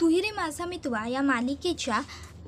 तुही रे माझा मितवा या मालिकेच्या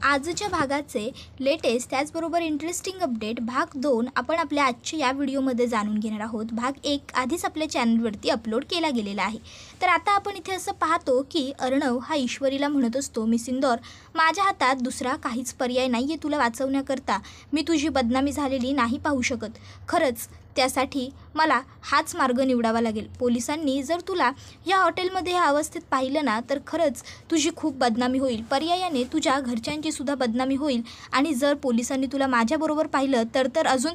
आजच्या भागाचे लेटेस्ट त्याचबरोबर इंटरेस्टिंग अपडेट भाग 2 आपण आपल्या आजच्या या व्हिडिओमध्ये जाणून घेणार आहोत। भाग 1 आधीच आपल्या चॅनलवरती अपलोड केला गेलेला आहे। तर आता आपण इथे असं पाहतो की अर्णव हा ईश्वरीला म्हणत असतो, मी सिंदोर, माझ्या हातात दुसरा काहीच पर्याय नाही आहे तुला वाचवण्याकरता। मी तुझी बदनामी झालेली नाही पाहू शकत। खरंच त्यासाठी मला हाच मार्ग निवडावा लागेल। पोलिसांनी जर तुला या हॉटेलमध्ये ह्या अवस्थेत पाहिलं ना तर खरंच तुझी खूप बदनामी होईल। पर्यायाने तुझ्या घरच्यांची सुद्धा बदनामी होईल आणि जर पोलिसांनी तुला माझ्याबरोबर पाहिलं तर अजून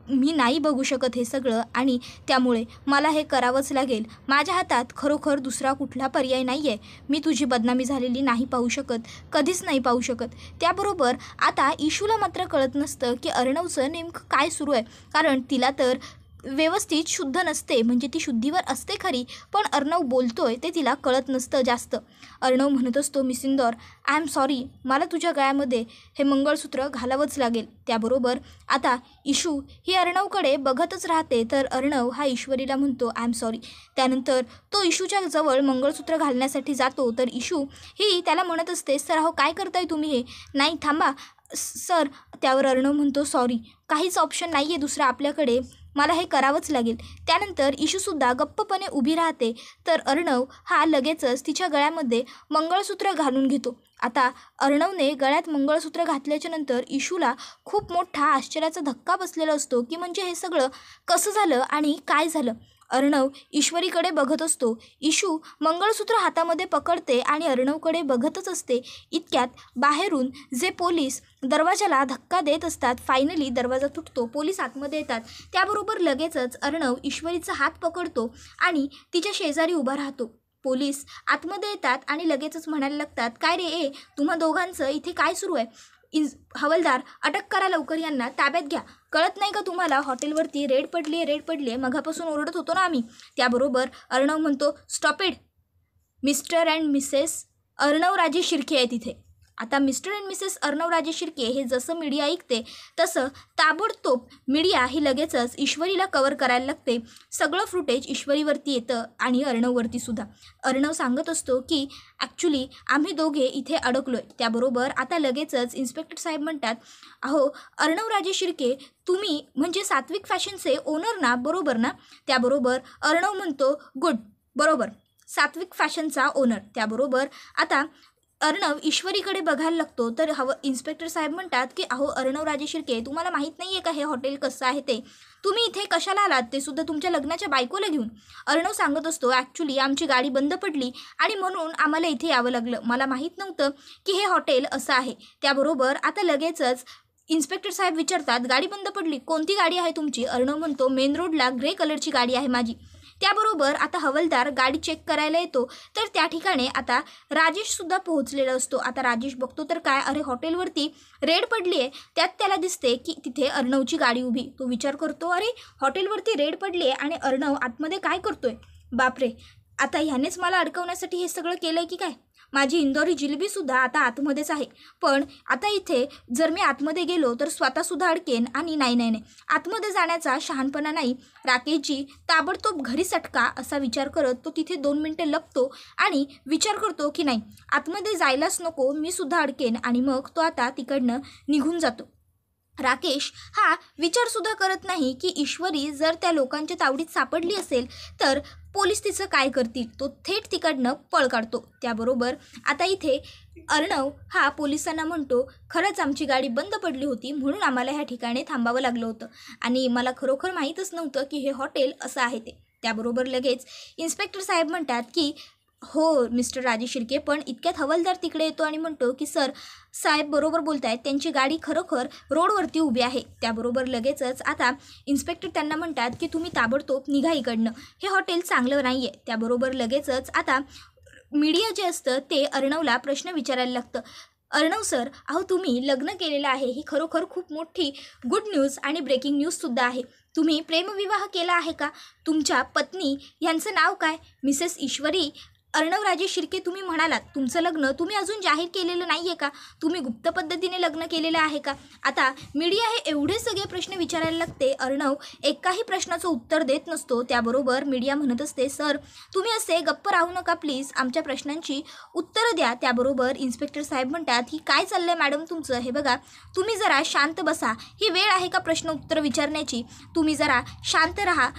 मी नाही बघू शकत हे सगळं आणि त्यामुळे मला हे करावंच लागेल। माझ्या हातात खरोखर दुसरा कुठला पर्याय नाही आहे। मी तुझी बदनामी झालेली नाही पाहू शकत, कधीच नाही पाहू शकत। त्याबरोबर आता इशूला मात्र कळत नसतं की अर्णवचं नेमकं काय सुरू आहे, कारण तिला तर व्यवस्थित शुद्ध नसते, म्हणजे ती शुद्धीवर असते खरी, पण अर्णव बोलतोय ते तिला कळत नसतं जास्त। अर्णव म्हणत असतो, मी सिंदोर, आय एम सॉरी, मला तुझ्या गळ्यामध्ये हे मंगळसूत्र घालावंच लागेल। त्याबरोबर आता इशू ही अर्णवकडे बघतच राहते तर अर्णव हा ईश्वरीला म्हणतो आय एम सॉरी। त्यानंतर तो इशूच्या जवळ मंगळसूत्र घालण्यासाठी जातो तर इशू ही त्याला म्हणत असते, सर अहो काय करताय तुम्ही हे, नाही थांबा सर। त्यावर अर्णव म्हणतो, सॉरी, काहीच ऑप्शन नाही आहे दुसरा आपल्याकडे, मला हे करावंच लागेल। त्यानंतर इशूसुद्धा गप्पपणे उभी राहते तर अर्णव हा लगेचच तिच्या गळ्यामध्ये मंगळसूत्र घालून घेतो। आता अर्णवने गळ्यात मंगळसूत्र घातल्याच्या नंतर इशूला खूप मोठा आश्चर्याचा धक्का बसलेला असतो की म्हणजे हे सगळं कसं झालं आणि काय झालं। अर्णव ईश्वरीकडे बघत असतो, इशू मंगळसूत्र हातामध्ये पकडते आणि अर्णवकडे बघतच असते। इतक्यात बाहेरून जे पोलीस दरवाजाला धक्का देत असतात, फायनली दरवाजा तुटतो, पोलीस आतमध्ये येतात। त्याबरोबर लगेचच अर्णव ईश्वरीचा हात पकडतो आणि तिच्या शेजारी उभा राहतो। पोलीस आतमध्ये येतात आणि लगेचच म्हणायला लागतात, काय रे तुम्हा दोघांचं इथे काय सुरू आहे? हवालदार, अटक करा लवकर यांना, ताब्यात घ्या। कळत नाही का तुम्हाला हॉटेलवरती रेड पडली आहे, मघापासून ओरडत होतो ना आम्ही। त्याबरोबर अर्णव म्हणतो, stop it, Mr and Mrs Arnav Raje Shirke आहे तिथे। आता mister and Mrs Arnav Raje Shirke हे जसं मीडिया ऐकते तसं ताबडतोब मीडिया ही लगेचच ईश्वरीला कव्हर करायला लागते। सगळं फुटेज ईश्वरीवरती येतं आणि अर्णववरती सुद्धा। अर्णव सांगत असतो की ॲक्च्युली आम्ही दोघे इथे अडकलोय। त्याबरोबर आता लगेचच इन्स्पेक्टर साहेब म्हणतात, अहो अर्णव राजे शिर्के, तुम्ही म्हणजे सात्विक फॅशनचे ओनर ना, बरोबर ना? त्याबरोबर अर्णव म्हणतो, गुड, बरोबर, सात्विक फॅशनचा ओनर। त्याबरोबर आता अर्णव ईश्वरीकडे बघायला लागतो तर इन्स्पेक्टर साहेब म्हणतात की अहो अर्णव राजे शिर्के, तुम्हाला माहीत नाही आहे का हे हॉटेल कसं आहे ते? तुम्ही इथे कशाला आलात, ते सुद्धा तुमच्या लग्नाच्या बायकोला घेऊन? अर्णव सांगत असतो, ॲक्च्युली आमची गाडी बंद पडली आणि म्हणून आम्हाला इथे यावं लागलं, मला माहीत नव्हतं की हे हॉटेल असं आहे। त्याबरोबर आता लगेचच इन्स्पेक्टर साहेब विचारतात, गाडी बंद पडली, कोणती गाडी आहे तुमची? अर्णव म्हणतो, मेन रोडला ग्रे कलरची गाडी आहे माझी। त्याबरोबर आता हवालदार गाडी चेक करायला येतो तर त्या ठिकाणी आता राजेशसुद्धा पोहोचलेला असतो। आता राजेश बघतो तर काय, अरे हॉटेलवरती रेड पडली आहे, त्यात त्याला दिसते की तिथे अर्णवची गाडी उभी। तो विचार करतो, अरे हॉटेलवरती रेड पडली आहे आणि अर्णव आतमध्ये काय करतोय? बापरे, आता ह्यानेच मला अडकवण्यासाठी हे सगळं केलं आहे की काय? माझी इंदोरी जिलेबीसुद्धा आता आतमध्येच आहे, पण आता इथे जर मी आतमध्ये गेलो तर स्वतःसुद्धा अडकेन आणि नाही, आतमध्ये जाण्याचा शहाणपणा नाही। राकेशजी ताबडतोब घरी सटका असा विचार करत तो तिथे 2 मिनिटे लपतो आणि विचार करतो की नाही, आतमध्ये जायलाच नको, मी सुद्धा अडकेन, आणि मग तो आता तिकडनं निघून जातो। राकेश हा विचारसुद्धा करत नाही की ईश्वरी जर त्या लोकांच्या तावडीत सापडली असेल तर पोलीस तिचं काय करतील, तो थेट तिकडनं पळ काढतो। त्याबरोबर आता इथे अर्णव हा पोलिसांना म्हणतो, खरंच आमची गाडी बंद पडली होती म्हणून आम्हाला ह्या ठिकाणी थांबावं लागलं होतं आणि मला खरोखर माहीतच नव्हतं की हे हॉटेल असं आहे ते। त्याबरोबर लगेच इन्स्पेक्टर साहेब म्हणतात की हो मिस्टर राजे शिर्के, पण इतक्यात हवालदार तिकडे येतो आणि म्हणतो की सर, साहेब बरोबर बोलत आहेत, त्यांची गाडी खरोखर रोडवरती उभी आहे। त्याबरोबर लगेचच आता इन्स्पेक्टर त्यांना म्हणतात की तुम्ही ताबडतोब निघा इकडनं, हे हॉटेल चांगलं नाही आहे। त्याबरोबर लगेचच आता मीडिया जे असतं ते अर्णवला प्रश्न विचारायला लागतं, अर्णव सर, अहो तुम्ही लग्न केलेलं आहे, ही खरोखर खूप मोठी गुड न्यूज आणि ब्रेकिंग न्यूजसुद्धा आहे। तुम्ही प्रेमविवाह केला आहे का? तुमच्या पत्नी यांचं नाव काय? मिसेस ईश्वरी अर्णव राजेश शिर्के, तुम्ही म्हणालात तुमचं लग्न तुम्ही अजून जाहीर केलेलं नाही आहे का? तुम्ही गुप्त पद्धतीने लग्न केलेलं आहे का? आता मीडिया हे एवढे सगळे प्रश्न विचारायला लागते. अर्णव एकाही प्रश्नाचं उत्तर देत नसतो. त्याबरोबर मीडिया म्हणत असते, सर तुम्ही असे गप्प राहू नका प्लीज, आमच्या प्रश्नांची उत्तरं द्या. त्याबरोबर इन्स्पेक्टर साहेब म्हणतात, ही काय चाललंय मॅडम तुमचं? हे बघा, तुम्ही जरा शांत बसा. ही वेळ आहे का प्रश्न उत्तर विचारण्याची? तुम्ही जरा शांत राहा.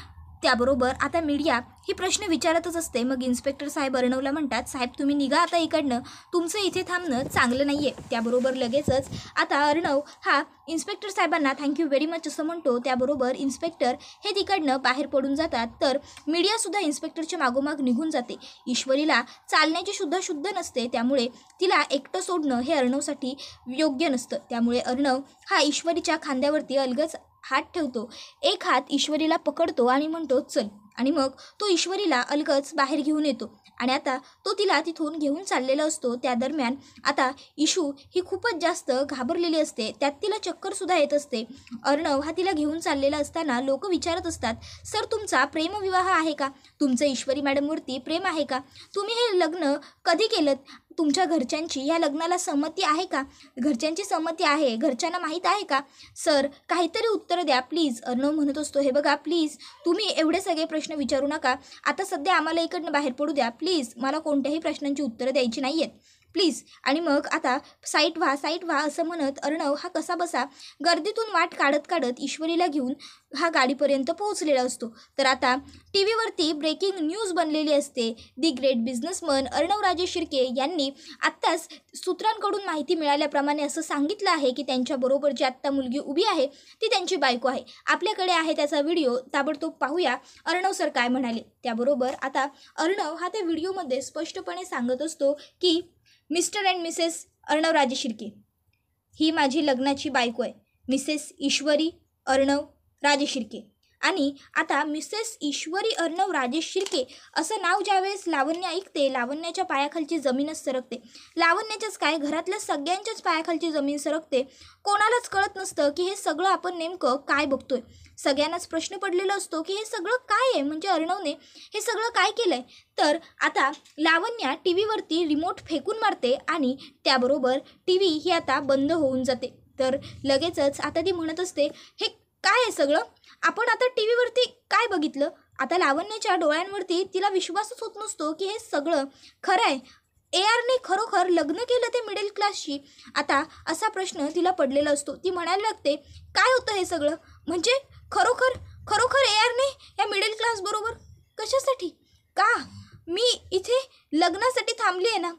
त्याबरोबर आता मीडिया ही प्रश्न विचारतच असते. मग इन्स्पेक्टर साहेब अर्णवला म्हणतात, साहेब तुम्ही निघा आता इकडनं, तुमचं इथे थांबणं चांगलं नाही आहे. त्याबरोबर लगेचच आता अर्णव हा इन्स्पेक्टर साहेबांना थँक्यू व्हेरी मच असं म्हणतो. त्याबरोबर इन्स्पेक्टर हे तिकडनं बाहेर पडून जातात. तर मीडियासुद्धा इन्स्पेक्टरच्या मागोमाग निघून जाते. ईश्वरीला चालण्याची सुद्धा शुद्ध नसते, त्यामुळे तिला एकटं सोडणं हे अर्णवसाठी योग्य नसतं. त्यामुळे अर्णव हा ईश्वरीच्या खांद्यावरती अलगद हात ठेवतो. एक हात ईश्वरीला पकडतो आणि म्हणतो चल, आणि मग तो ईश्वरीला अलगद बाहेर घेऊन येतो. आणि आता तो तिला तिथून घेऊन चाललेला असतो. त्या दरम्यान आता इशू ही खूपच जास्त घाबरलेली असते. त्यात तिला चक्करसुद्धा येत असते. अर्णव हा तिला घेऊन चाललेला असताना लोक विचारत असतात, सर तुमचा प्रेमविवाह आहे का? तुमचं ईश्वरी मॅडमवरती प्रेम आहे का? तुम्ही हे लग्न कधी केलं? तुमच्या घरच्यांची या लग्नाला संमती आहे का? घरच्यांची संमती आहे, घरच्यांना माहीत आहे का? सर काहीतरी उत्तर द्या प्लीज. अर्णव म्हणत असतो, हे बघा प्लीज तुम्ही एवढे सगळे प्रश्न विचारू नका. आता सध्या आम्हाला इकडनं बाहेर पडू द्या प्लीज. मला कोणत्याही प्रश्नांची उत्तरं द्यायची नाही आहेत प्लीज. आणि मग आता साईट व्हा असं म्हणत अर्णव हा कसा बसा गर्दीतून वाट काढत काढत ईश्वरीला घेऊन हा गाडीपर्यंत पोहोचलेला असतो. तर आता टी व्हीवरती ब्रेकिंग न्यूज बनलेली असते. The great businessman Arnav Rajesh Shirke यांनी आत्ताच सूत्रांकडून माहिती मिळाल्याप्रमाणे असं सांगितलं आहे की त्यांच्याबरोबर जी आत्ता मुलगी उभी आहे ती त्यांची बायको आहे. आपल्याकडे आहे त्याचा व्हिडिओ, ताबडतोब पाहूया अर्णव सर काय म्हणाले. त्याबरोबर आता अर्णव हा त्या व्हिडिओमध्ये स्पष्टपणे सांगत असतो की mister and Mrs Arnav Rajesh Shirke, ही माझी लग्नाची बायको आहे, मिसेस ईश्वरी अर्णव राजेश शिर्के. आणि आता मिसेस ईश्वरी अर्णव राजेश शिर्के असं नाव ज्यावेळेस लावण्य ऐकते, लावण्याच्या पायाखालची जमीनच सरकते. लावण्याच्याच काय, घरातल्या सगळ्यांच्याच पायाखालची जमीन सरकते. कोणालाच कळत नसतं की हे सगळं आपण नेमकं काय बघतोय. सगळ्यांनाच प्रश्न पडलेला असतो की हे सगळं काय आहे, म्हणजे अर्णवने हे सगळं काय केलं आहे. तर आता लावण्या टी व्हीवरती रिमोट फेकून मारते आणि त्याबरोबर टी व्ही ही आता बंद होऊन जाते. तर लगेचच आता ती म्हणत असते, हे काय आहे सगळं? आपण आता टी व्हीवरती काय बघितलं? आता लावण्याच्या डोळ्यांवरती तिला विश्वासच होत नसतो की हे सगळं खरं आहे. ARने खरोखर लग्न केलं ते मिडल क्लासशी? आता असा प्रश्न तिला पडलेला असतो. ती म्हणायला लागते, काय होतं हे सगळं? म्हणजे खरोखर ARने या मिडल क्लास बरोबर कशासाठी? का? मी इथे लग्नासाठी थांबली आहे ना,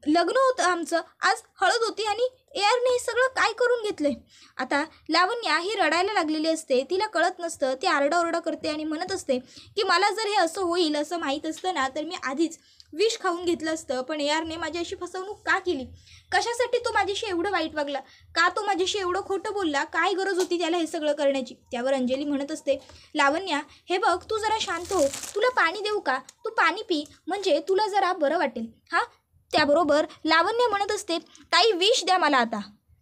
लग्न होतं आमचं, आज हळद होती आणि ARने हे सगळं काय करून घेतलंय? आता लावण्या ही रडायला लागलेली असते. तिला कळत नसतं. ती आरडाओरडा करते आणि म्हणत असते की मला जर हे असं होईल असं माहीत असतं ना तर मी आधीच विष खाऊन घेतलं असतं. पण ARने माझी अशी फसवणूक का केली? कशासाठी तो माझ्याशी एवढं वाईट वागला? का तो माझ्याशी एवढं खोटं बोलला? काय गरज होती त्याला हे सगळं करण्याची? त्यावर अंजली म्हणत असते, लावण्या हे बघ तू जरा शांत हो, तुला पाणी देऊ का? तू पाणी पी, म्हणजे तुला जरा बरं वाटेल. हां. त्याबरोबर लावण्य म्हणत असते, ताई विष द्या मला, आता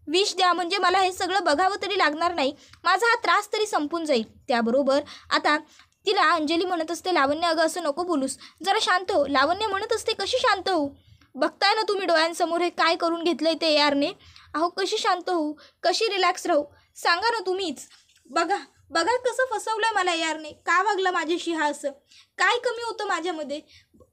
विष द्या, म्हणजे मला हे सगळं बघावं तरी लागणार नाही, माझा हा त्रास तरी संपून जाईल. त्याबरोबर आता तिला अंजली म्हणत असते, लावण्य अगं असं नको बोलूस, जरा शांत हो. लावण्य म्हणत असते, कशी शांत होऊ? बघताय ना तुम्ही डोळ्यांसमोर हे काय करून घेतलंय ते ARने. अहो कशी शांत होऊ, कशी रिलॅक्स राहू, सांगा ना तुम्हीच. बघा कसं फसवलं मला ARने. का वागला माझ्याशी हा असं? काय कमी होतं माझ्यामध्ये?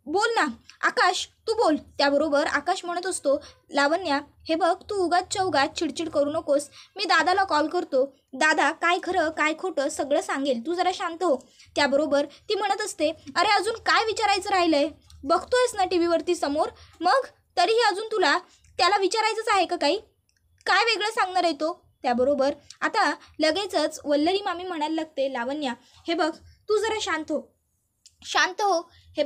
बोल ना आकाश, तू बोल. त्याबरोबर आकाश म्हणत असतो, लावण्या हे बघ तू उगाच चिडचिड करू नकोस, मी दादाला कॉल करतो, दादा काय खरं काय खोटं सगळं सांगेल, तू जरा शांत हो. त्याबरोबर ती म्हणत असते, अरे अजून काय विचारायचं राहिलंय? बघतोयस ना टी व्हीवरती समोर, मग तरीही अजून तुला त्याला विचारायचंच आहे का काही? काय वेगळं सांगणार आहे तो? त्याबरोबर आता लगेचच वल्लरी मामी म्हणायला लागते, लावण्या हे बघ तू जरा शांत हो. हे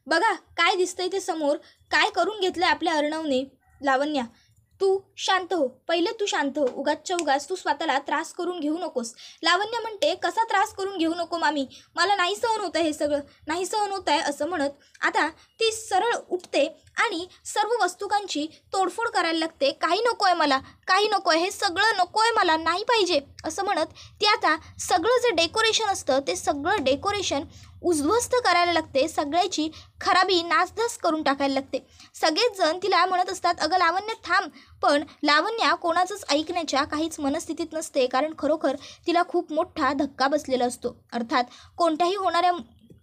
बघा काय दिसतंय ते समोर, काय करून घेतलंय आपल्या अर्णवने. लावण्या तू शांत हो, पहिले तू शांत हो, उगाच तू स्वतःला त्रास करून घेऊ नकोस. लावण्य म्हणते, कसा त्रास करून घेऊ नको मामी, मला नाही सहन होतं हे सगळं, नाही सहन होत आहे असं म्हणत आता ती सरळ उठते आणि सर्व वस्तुकांची तोडफोड करायला लागते. काही नको आहे मला, काही नको आहे, हे सगळं नको आहे मला, नाही पाहिजे असं म्हणत ती आता सगळं जे डेकोरेशन असतं ते सगळं डेकोरेशन उद्ध्वस्त करायला लागते, सगळ्याची खराबी नासधस करून टाकायला लागते. सगळेच जण तिला म्हणत असतात, अगं लावण्य थांब. पण लावण्या कोणाचंच ऐकण्याच्या काहीच मनस्थितीत नसते, कारण खरोखर तिला खूप मोठा धक्का बसलेला असतो. अर्थात कोणत्याही होणाऱ्या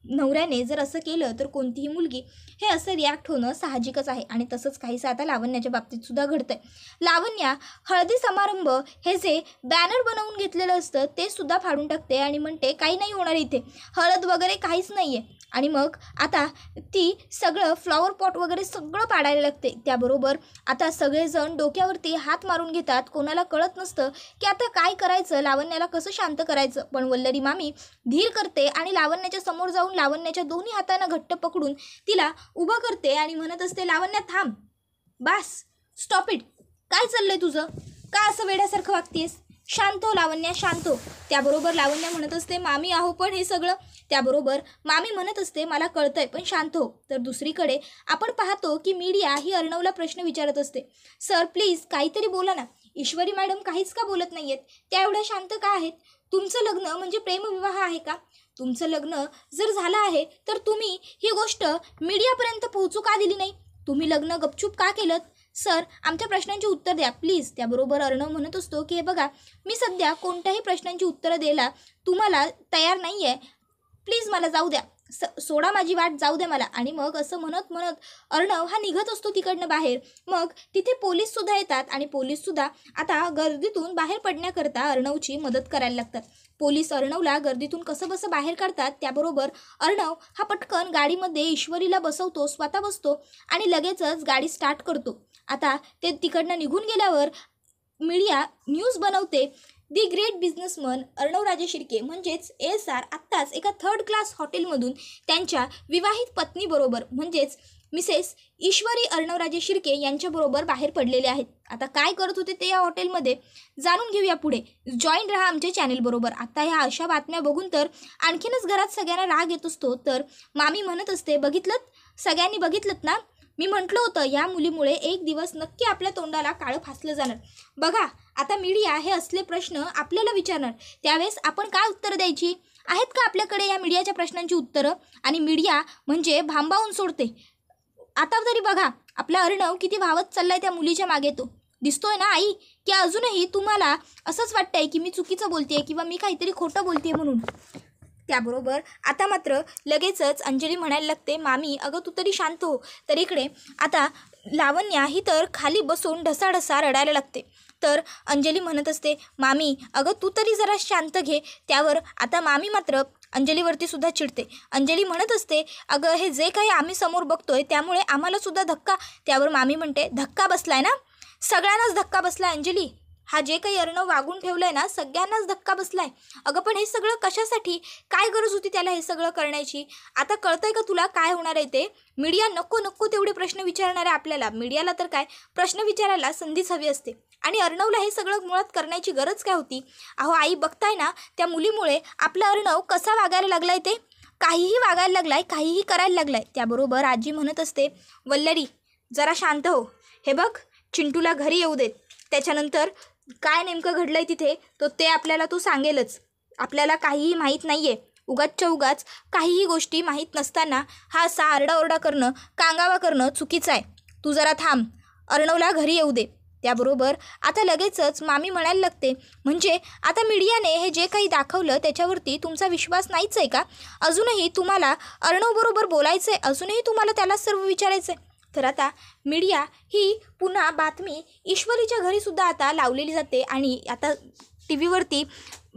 नवऱ्याने जर असं केलं तर कोणतीही मुलगी हे असं रिॲक्ट होणं साहजिकच आहे. आणि तसंच काहीसं आता लावण्याच्या बाबतीत सुद्धा घडतंय. लावण्या हळदी समारंभ हे जे बॅनर बनवून घेतलेलं असतं ते सुद्धा फाडून टाकते आणि म्हणते काही नाही होणार इथे, हळद वगैरे काहीच नाही आहे. आणि मग आता ती सगळं फ्लॉवर पॉट वगैरे सगळं पाडायला लागते. त्याबरोबर आता सगळेजण डोक्यावरती हात मारून घेतात. कोणाला कळत नसतं की आता काय करायचं, लावण्याला कसं शांत करायचं. पण वल्लरी मामी धीर करते आणि लावण्याच्या समोर जाऊन लावण्याच्या दोन्ही हातांना घट्ट पकडून तिला उभं करते आणि म्हणत असते, लावण्या थांब, बास, स्टॉप इट. काय चाललंय तुझं? का असं वेड्यासारखं वागतेस? शांत हो लावण्या, शांत हो. त्याबरोबर लावण्या म्हणत असते, मामी आहो पण हे सगळं. त्याबरोबर मामी म्हणत असते, मला कळतंय पण शांत हो. तर दुसरीकडे आपण पाहतो की मीडिया ही अर्णवला प्रश्न विचारत असते, सर प्लीज काहीतरी बोला ना. ईश्वरी मॅडम काहीच का बोलत नाही आहेत? त्या एवढ्या शांत का आहेत? तुमचं लग्न म्हणजे प्रेमविवाह आहे का? तुमचं लग्न जर झालं आहे तर तुम्ही ही गोष्ट मीडियापर्यंत पोहोचू का दिली नाही? तुम्ही लग्न गपचूप का केलं? सर आमच्या प्रश्नांची उत्तर द्या प्लीज. त्याबरोबर अर्णव म्हणत असतो की हे बघा, मी सध्या कोणत्याही प्रश्नांची उत्तरं द्यायला तुम्हाला तयार नाही आहे, प्लीज मला जाऊ द्या, सोडा माझी वाट, जाऊ द्या मला. आणि मग असं म्हणत म्हणत अर्णव हा निघत असतो तिकडनं बाहेर. मग तिथे पोलीससुद्धा येतात आणि पोलीससुद्धा आता गर्दीतून बाहेर पडण्याकरता अर्णवची मदत करायला लागतात. पोलीस अर्णवला गर्दीतून कसं बसं बाहेर काढतात. त्याबरोबर अर्णव हा पटकन गाडीमध्ये ईश्वरीला बसवतो, स्वतः बसतो आणि लगेचच गाडी स्टार्ट करतो. आता ते तिकडनं निघून गेल्यावर मीडिया न्यूज बनवते, दी ग्रेट बिझनेसमन अर्णवराजे शिर्के म्हणजेच ASR आत्ताच एका 3rd क्लास हॉटेलमधून त्यांच्या विवाहित पत्नीबरोबर म्हणजेच मिसेस ईश्वरी अर्णवराजे शिर्के यांच्याबरोबर बाहेर पडलेले आहेत. आता काय करत होते ते या हॉटेलमध्ये जाणून घेऊया पुढे. जॉईन रहा आमच्या चॅनेलबरोबर. आता ह्या अशा बातम्या बघून तर आणखीनच घरात सगळ्यांना राग येत असतो. तर मामी म्हणत असते, बघितलं सगळ्यांनी, बघितलं ना, मी म्हटलं होतं या मुलीमुळे एक दिवस नक्की आपल्या तोंडाला काळं फासलं जाणार. बघा आता मीडिया हे असले प्रश्न आपल्याला विचारणार, त्यावेळेस आपण काय उत्तरं द्यायची? आहेत का आपल्याकडे या मीडियाच्या प्रश्नांची उत्तरं? आणि मीडिया म्हणजे भांबावून सोडते. आता तरी बघा आपला अर्णव किती वाहवत चाललाय त्या मुलीच्या मागे. तो दिसतोय ना आई, की अजूनही तुम्हाला असंच वाटतंय की मी चुकीचं बोलतेय किंवा मी काहीतरी खोटं बोलतेय म्हणून? त्याबरोबर आता मात्र लगेचच अंजली म्हणायला लागते, मामी अगं तू तरी शांत हो. तर इकडे आता लावण्या ही तर खाली बसून ढसाढसा रडायला लागते. तर अंजली म्हणत असते, मामी अगं तू तरी जरा शांत घे. त्यावर आता मामी मात्र अंजलीवरती सुद्धा चिडते. अंजली म्हणत असते, अगं हे जे काही आम्ही समोर बघतोय त्यामुळे आम्हाला सुद्धा धक्का. त्यावर मामी म्हणते, धक्का बसलाय ना, सगळ्यांनाच धक्का बसलाय अंजली. हा जे काही अर्णव वागून ठेवलंय ना, सगळ्यांनाच धक्का बसलाय. अगं पण हे सगळं कशासाठी? काय गरज होती त्याला हे सगळं करण्याची? आता कळतंय का तुला काय होणार आहे ते? मीडिया नको नको तेवढे प्रश्न विचारणार आहे आपल्याला. मीडियाला तर काय प्रश्न विचारायला संधीच हवी असते. आणि अर्णवला हे सगळं मुळात करण्याची गरज काय होती? अहो आई बघताय ना, त्या मुलीमुळे आपला अर्णव कसा वागायला लागलाय, ते काहीही वागायला लागलाय, काहीही करायला लागलाय. त्याबरोबर आजी म्हणत असते, वल्लरी जरा शांत हो. हे बघ चिंटूला घरी येऊ देत, त्याच्यानंतर काय नेमकं घडलंय तिथे तो ते आपल्याला तू सांगेलच. आपल्याला काहीही माहीत नाही आहे. उगाचच्या उगाच काहीही गोष्टी माहीत नसताना हा असा आरडाओरडा करणं, कांगावा करणं चुकीचं आहे. तू जरा थांब, अर्णवला घरी येऊ दे. त्याबरोबर आता लगेचच मामी म्हणायला लागते, म्हणजे आता मीडियाने हे जे काही दाखवलं त्याच्यावरती तुमचा विश्वास नाहीच आहे का? अजूनही तुम्हाला अर्णवबरोबर बोलायचं आहे, अजूनही तुम्हाला त्याला सर्व विचारायचं आहे. तर आता मीडिया ही पुन्हा बातमी ईश्वरीच्या घरीसुद्धा आता लावलेली जाते आणि आता टी व्हीवरती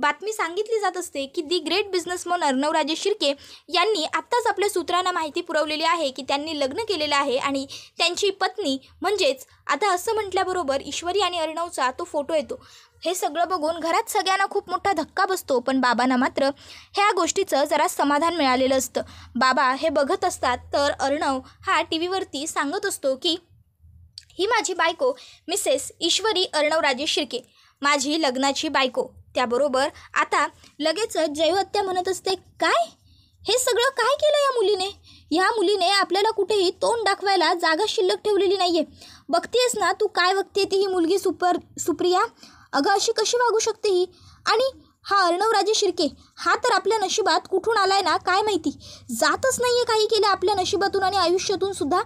बातमी सांगितली जात असते की दी ग्रेट बिझनेसमन अर्णवराजे शिर्के यांनी आत्ताच आपल्या सूत्रांना माहिती पुरवलेली आहे की त्यांनी लग्न केलेलं आहे आणि त्यांची पत्नी म्हणजेच आता असं म्हटल्याबरोबर ईश्वरी आणि अर्णवचा तो फोटो येतो. हे सगळं बघून घरात सगळ्यांना खूप मोठा धक्का बसतो. पण बाबांना मात्र ह्या गोष्टीचं जरा समाधान मिळालेलं असतं. बाबा हे बघत असतात तर अर्णव हा टी व्हीवरती सांगत असतो की ही माझी बायको मिसेस ईश्वरी अर्णवराजे शिर्के, माझी लग्नाची बायको. त्याबरोबर आता लगेचच जयहत्या म्हणत असते, काय हे सगळं काय केलं या मुलीने? ह्या मुलीने आपल्याला कुठेही तोंड दाखवायला जागा शिल्लक ठेवलेली नाही आहे. बघतेस ना तू काय बघते ती ही मुलगी सुप्रिया? अगं अशी कशी वागू शकते ही? आणि हा अर्णवराजे शिर्के हा तर आपल्या नशिबात कुठून आलाय ना काय माहिती, जातच नाही आहे काही केलं आपल्या नशिबातून आणि आयुष्यातून सुद्धा.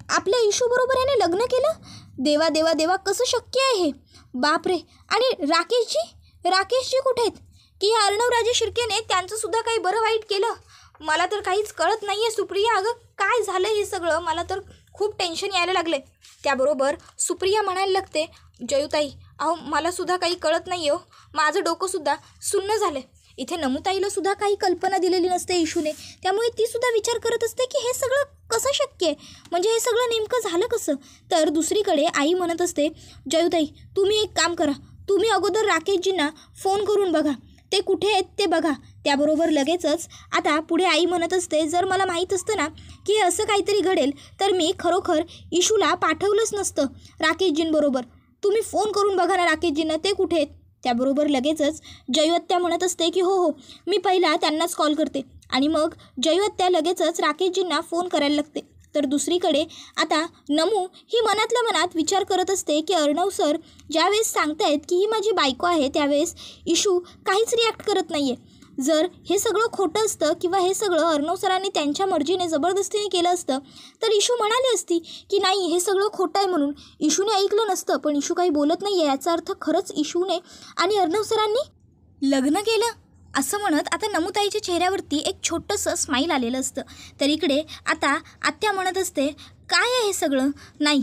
आपल्या इशूबरोबर याने लग्न केलं. देवा देवा देवा, कसं शक्य आहे हे? बापरे. आणि राकेशजी कुठे आहेत? की या अर्णवराजे शिर्केने त्यांचं सुद्धा काही बरं वाईट केलं? मला तर काहीच कळत नाही आहे सुप्रिया. अगं काय झालं हे सगळं? मला तर खूप टेन्शन यायला लागले. त्याबरोबर सुप्रिया म्हणायला लागते, जयूताई अहो मला सुद्धा काही कळत नाही हो, माझं डोकंसुद्धा सुन्न झालं आहे. इथे नमुताईला सुद्धा काही कल्पना दिलेली नसते इशूने, त्यामुळे ती सुद्धा विचार करत असते की हे सगळं कसं शक्य आहे, म्हणजे हे सगळं नेमकं झालं कसं. तर दुसरीकडे आई म्हणत असते, जयूताई तुम्ही एक काम करा, तुम्ही अगोदर राकेशजींना फोन करून बघा, ते कुठे आहेत ते बघा. त्याबरोबर लगेचच आता पुढे आई म्हणत असते, जर मला माहीत असतं ना की असं काहीतरी घडेल तर मी खरोखर इशूला पाठवलंच नसतं राकेशजींबरोबर. तुम्ही फोन करून बघा ना राकेशजींना, ते कुठे आहेत. त्याबरोबर लगेचच जयूहत्या म्हणत असते की हो मी पहिला त्यांनाच कॉल करते. आणि मग जयूहत्या लगेचच राकेशजींना फोन करायला लागते. तर दुसरीकडे आता नमू ही मनातल्या मनात विचार करत असते की अर्णव सर ज्यावेळेस सांगतायत की ही माझी बायको आहे त्यावेळेस इशू काहीच रिॲक्ट करत नाही आहे. जर हे सगळं खोटं असतं किंवा हे सगळं अर्णव सरांनी त्यांच्या मर्जीने जबरदस्तीने केलं असतं तर इशू म्हणाली असती की नाही हे सगळं खोटं आहे म्हणून. इशूने ऐकलं नसतं, पण इशू काही बोलत नाही आहे याचा अर्थ खरंच इशूने आणि अर्णव सरांनी लग्न केलं असं म्हणत आता नमुताईच्या चेहऱ्यावरती एक छोटंसं स्माईल आलेलं असतं. तर इकडे आता आत्या म्हणत असते, काय आहे हे सगळं? नाही,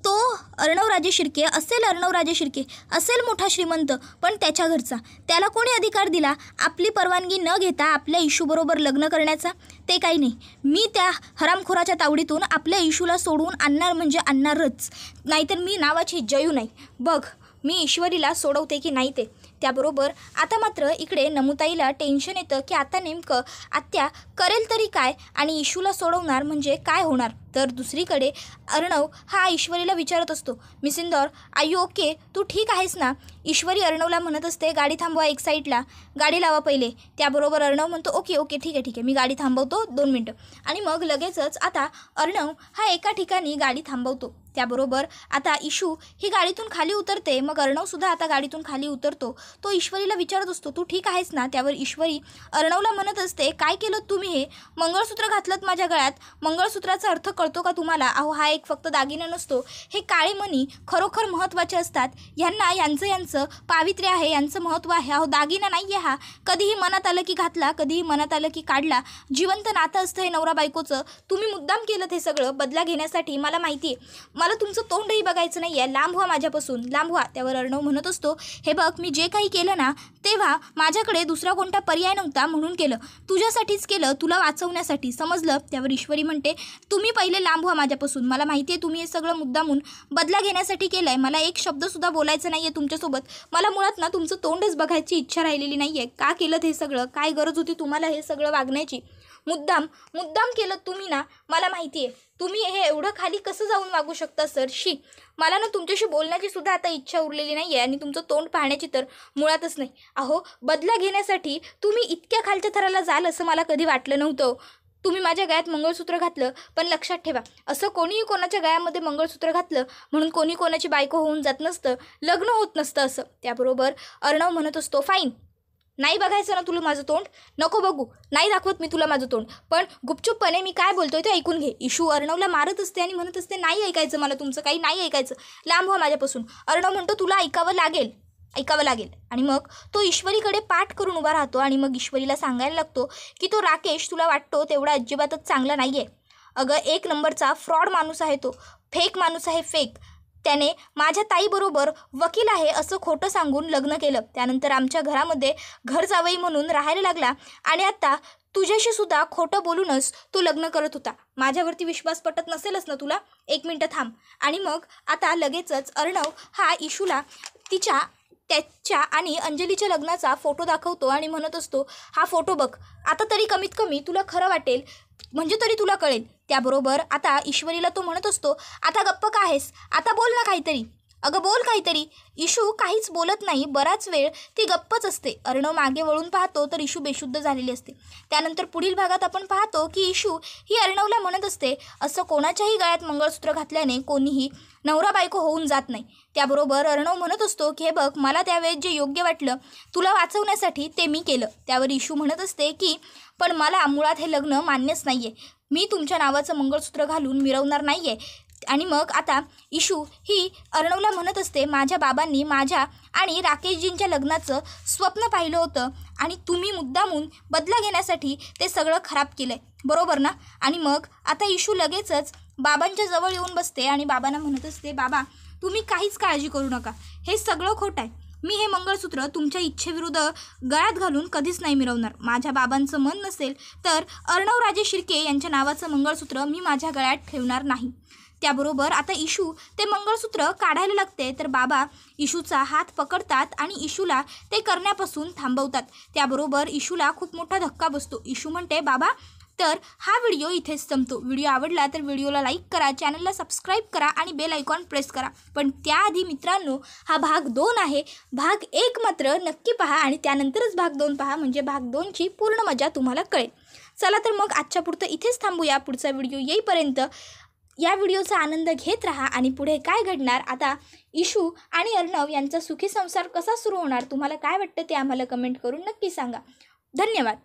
तो अर्णवराजे शिर्के असेल मोठा श्रीमंत, पण त्याच्या घरचा. त्याला कोणी अधिकार दिला आपली परवानगी न घेता आपल्या इशूबरोबर लग्न करण्याचा? ते काही नाही. मी त्या हरामखोराच्या तावडीतून आपल्या इशूला सोडवून आणणार म्हणजे आणणारच, नाहीतर मी नावाची जयू नाही. बघ मी ईश्वरीला सोडवते की नाही ते. त्याबरोबर आता मात्र इकडे नमुताईला टेन्शन येतं की आता नेमकं आत्या करेल तरी काय आणि इशूला सोडवणार म्हणजे काय होणार. तर दुसरीकडे अर्णव हा ईश्वरीला विचारत असतो, miss Indore are you okay, तू ठीक आहेस ना? ईश्वरी अर्णवला म्हणत असते, गाडी थांबवा एक साईडला, गाडी लावा पहिले. त्याबरोबर अर्णव म्हणतो ओके ओके ठीक आहे मी गाडी थांबवतो 2 मिनटं. आणि मग लगेचच आता अर्णव हा एका ठिकाणी गाडी थांबवतो. त्याबरोबर आता इशू ही गाडीतून खाली उतरते. मग अर्णवसुद्धा आता गाडीतून खाली उतरतो. तो ईश्वरीला विचारत असतो, तू ठीक आहेस ना? त्यावर ईश्वरी अर्णवला म्हणत असते, काय केलं तुम्ही? हे मंगळसूत्र घातलं माझ्या गळ्यात, मंगळसूत्राचा अर्थ कळतो का तुम्हाला? अहो हा एक फक्त दागिना नसतो, हे काळे मणी खरोखर महत्त्वाचे असतात. ह्यांना यांचं पावित्र्य आहे, यांचं महत्त्व आहे. अहो दागिना नाही आहे हा, कधीही मनात आलं की घातला, कधीही मनात आलं की काढला. जिवंत नातं असतं हे नवरा बायकोचं. तुम्ही मुद्दाम केलं हे सगळं बदला घेण्यासाठी, मला माहिती आहे. मला तुमचं तोंडही बघायचं नाही आहे, लांब व्हा माझ्यापासून, लांब व्हा. त्यावर अर्णव म्हणत असतो, हे बघ मी जे काही केलं ना तेव्हा माझ्याकडे दुसरा कोणता पर्याय नव्हता म्हणून केलं, तुझ्यासाठीच केलं, तुला वाचवण्यासाठी, समजलं? त्यावर ईश्वरी म्हणते, तुम्ही पहिले लांब व्हा माझ्यापासून. मला माहिती आहे तुम्ही हे सगळं मुद्दामून बदला घेण्यासाठी केलं आहे. मला एक शब्दसुद्धा बोलायचं नाही आहे तुमच्यासोबत. मला मुळात ना तुमचं तोंडच बघायची इच्छा राहिलेली नाही आहे. का केलं हे सगळं? काय गरज होती तुम्हाला हे सगळं वागण्याची? मुद्दाम केलं तुम्ही ना, मला माहिती आहे. तुम्ही हे एवढं खाली कसं जाऊन वागू शकता सर? मला ना तुमच्याशी बोलण्याची सुद्धा आता इच्छा उरलेली नाही आहे आणि तुमचं तोंड पाहण्याची तर मुळातच नाही. अहो बदला घेण्यासाठी तुम्ही इतक्या खालच्या थराला जाल असं मला कधी वाटलं नव्हतं. तुम्ही माझ्या गळ्यात मंगळसूत्र घातलं, पण लक्षात ठेवा असं कोणीही कोणाच्या गळ्यामध्ये मंगळसूत्र घातलं म्हणून कोणी कोणाची बायको होऊन जात नसतं, लग्न होत नसतं असं. त्याबरोबर अर्णव म्हणत असतो, फाईन, नाही बघायचं ना तुला माझं तोंड? नको बघू, नाही दाखवत मी तुला माझं तोंड, पण गुपचूपपणे मी काय बोलतोय ते ऐकून घे. इशू अर्णवला मारत असते आणि म्हणत असते, नाही ऐकायचं मला तुमचं काही, नाही ऐकायचं, लांब व्हा माझ्यापासून. अर्णव म्हणतो, तुला ऐकावं लागेल. आणि मग तो ईश्वरीकडे पाठ करून उभा राहतो आणि मग ईश्वरीला सांगायला लागतो की तो राकेश तुला वाटतो तेवढा अजिबातच चांगला नाही आहे. अगं 1 नंबरचा फ्रॉड माणूस आहे तो, फेक माणूस आहे, फेक. त्याने माझ्या ताईबरोबर वकील आहे असं खोटं सांगून लग्न केलं. त्यानंतर आमच्या घरामध्ये घर जावई म्हणून राहायला लागला आणि आता तुझ्याशी सुद्धा खोटं बोलूनच तो लग्न करत होता. माझ्यावरती विश्वास पटत नसेलच ना तुला? 1 मिनटं थांब. आणि मग आता लगेचच अर्णव हा इशूला त्याच्या आणि अंजलीच्या लग्नाचा फोटो दाखवतो आणि म्हणत असतो, हा फोटो बघ, आता तरी कमीत कमी तुला खरं वाटेल, म्हणजे तरी तुला कळेल. त्याबरोबर आता ईश्वरीला तो म्हणत असतो, आता गप्प का आहेस? आता बोल ना काहीतरी. अगं बोल काहीतरी. इशू काहीच बोलत नाही. बराच वेळ ती गप्पच असते. अर्णव मागे वळून पाहतो तर इशू बेशुद्ध झालेली असते. त्यानंतर पुढील भागात आपण पाहतो की इशू ही अर्णवला म्हणत असते, असं कोणाच्याही गळ्यात मंगळसूत्र घातल्याने कोणीही नवरा बायको होऊन जात नाही. त्याबरोबर अर्णव म्हणत असतो की हे बघ, मला त्यावेळेस जे योग्य वाटलं तुला वाचवण्यासाठी ते मी केलं. त्यावर इशू म्हणत असते की पण मला मुळात हे लग्न मान्यच नाही आहे. मी तुमच्या नावाचं मंगळसूत्र घालून मिरवणार नाही आहे. आणि मग आता इशू ही अर्णवला म्हणत असते, माझ्या बाबांनी माझ्या आणि राकेशजींच्या लग्नाचं स्वप्न पाहिलं होतं आणि तुम्ही मुद्दामून बदला घेण्यासाठी ते सगळं खराब केलं आहे, बरोबर ना? आणि मग आता इशू लगेचच बाबांच्या जवळ येऊन बसते आणि बाबांना म्हणत असते, बाबा तुम्ही काहीच काळजी करू नका, हे सगळं खोटं आहे. मी हे मंगळसूत्र तुमच्या इच्छेविरुद्ध गळ्यात घालून कधीच नाही मिरवणार. माझ्या बाबांचं मन नसेल तर अर्णवराजे शिर्के यांच्या नावाचं मंगळसूत्र मी माझ्या गळ्यात ठेवणार नाही. त्याबरोबर आता इशू ते मंगळसूत्र काढायला लागते तर बाबा इशूचा हात पकडतात आणि इशूला ते करण्यापासून थांबवतात. त्याबरोबर इशूला खूप मोठा धक्का बसतो. इशू म्हणते, बाबा तर हा व्हिडिओ इथेच संपतो. व्हिडिओ आवडला तर व्हिडिओला लाईक करा, चॅनलला सबस्क्राईब करा आणि बेल आयकॉन प्रेस करा. पण त्याआधी मित्रांनो, हा भाग 2 आहे. भाग 1 मात्र नक्की पहा आणि त्यानंतरच भाग 2 पहा, म्हणजे भाग 2ची पूर्ण मजा तुम्हाला कळेल. चला तर मग आजच्या पुरतं इथेच थांबूया. पुढचा व्हिडिओ येईपर्यंत या व्हिडिओचा आनंद घेत राहा आणि पुढे काय घडणार, आता इशू आणि अर्णव यांचा सुखी संसार कसा सुरू होणार, तुम्हाला काय वाटतं ते आम्हाला कमेंट करून नक्की सांगा. धन्यवाद.